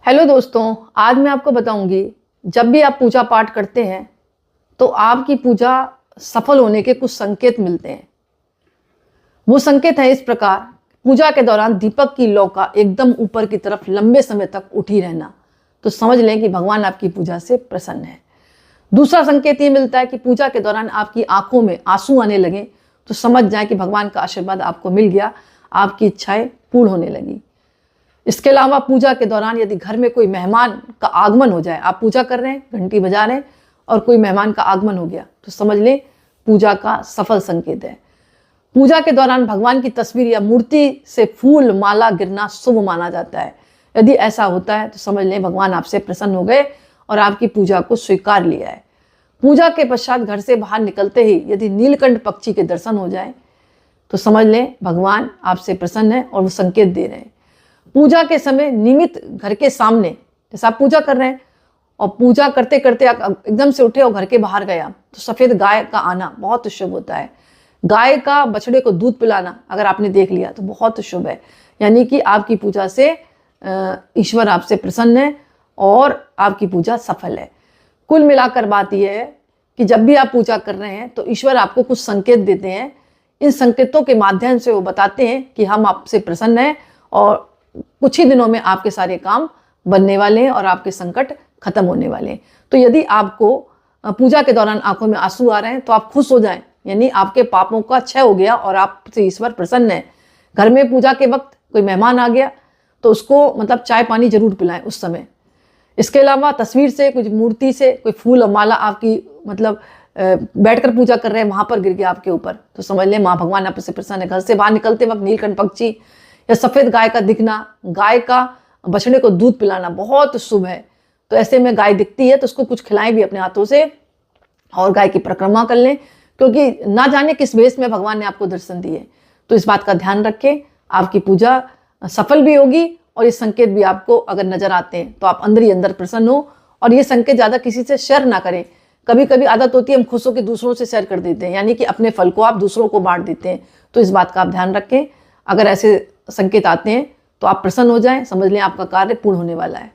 Hello दोस्तों, आज मैं आपको बताऊंगी जब भी आप पूजा पाठ करते हैं तो आपकी पूजा सफल होने के कुछ संकेत मिलते हैं। वो संकेत है इस प्रकार। पूजा के दौरान दीपक की लौ का एकदम ऊपर की तरफ लंबे समय तक उठी रहना, तो समझ लें कि भगवान आपकी पूजा से प्रसन्न है। दूसरा संकेत ये मिलता है कि पूजा के दौरान आपकी आंखों में आंसू आने लगे, तो समझ जाए कि भगवान का आशीर्वाद आपको मिल गया, आपकी इच्छाएं पूर्ण होने लगी। इसके अलावा पूजा के दौरान यदि घर में कोई मेहमान का आगमन हो जाए, आप पूजा कर रहे हैं, घंटी बजा रहे हैं और कोई मेहमान का आगमन हो गया, तो समझ लें पूजा का सफल संकेत है। पूजा के दौरान भगवान की तस्वीर या मूर्ति से फूल माला गिरना शुभ माना जाता है। यदि ऐसा होता है तो समझ लें भगवान आपसे प्रसन्न हो गए और आपकी पूजा को स्वीकार लिया है। पूजा के पश्चात घर से बाहर निकलते ही यदि नीलकंठ पक्षी के दर्शन हो जाए तो समझ लें भगवान आपसे प्रसन्न है और वो संकेत दे रहे हैं। पूजा के समय नियमित घर के सामने, जैसे आप पूजा कर रहे हैं और पूजा करते करते आप एकदम से उठे और घर के बाहर गया, तो सफ़ेद गाय का आना बहुत शुभ होता है। गाय का बछड़े को दूध पिलाना अगर आपने देख लिया तो बहुत शुभ है, यानी कि आपकी पूजा से ईश्वर आपसे प्रसन्न है और आपकी पूजा सफल है। कुल मिलाकर बात यह है कि जब भी आप पूजा कर रहे हैं तो ईश्वर आपको कुछ संकेत देते हैं। इन संकेतों के माध्यम से वो बताते हैं कि हम आपसे प्रसन्न हैं और कुछ ही दिनों में आपके सारे काम बनने वाले हैं और आपके संकट खत्म होने वाले हैं। तो यदि आपको पूजा के दौरान आंखों में आंसू आ रहे हैं तो आप खुश हो जाएं, यानी आपके पापों का क्षय हो गया और आपसे ईश्वर प्रसन्न है। घर में पूजा के वक्त कोई मेहमान आ गया तो उसको मतलब चाय पानी जरूर पिलाएं उस समय। इसके अलावा तस्वीर से, कुछ मूर्ति से कोई फूल और माला आपकी मतलब बैठकर पूजा कर रहे हैं वहां पर गिर गया आपके ऊपर, तो समझ लें माँ भगवान आपसे प्रसन्न है। घर से बाहर निकलते वक्त नीलकंठ पक्षी या सफ़ेद गाय का दिखना, गाय का बछड़े को दूध पिलाना बहुत शुभ है। तो ऐसे में गाय दिखती है तो उसको कुछ खिलाएं भी अपने हाथों से और गाय की परिक्रमा कर लें, क्योंकि ना जाने किस वेश में भगवान ने आपको दर्शन दिए। तो इस बात का ध्यान रखें, आपकी पूजा सफल भी होगी और ये संकेत भी आपको अगर नजर आते हैं तो आप अंदर ही अंदर प्रसन्न हो। और ये संकेत ज़्यादा किसी से शेयर ना करें। कभी कभी आदत होती है हम खुश होकर दूसरों से शेयर कर देते हैं, यानी कि अपने फल को आप दूसरों को बांट देते हैं। तो इस बात का आप ध्यान रखें। अगर ऐसे संकेत आते हैं तो आप प्रसन्न हो जाएं, समझ लें आपका कार्य पूर्ण होने वाला है।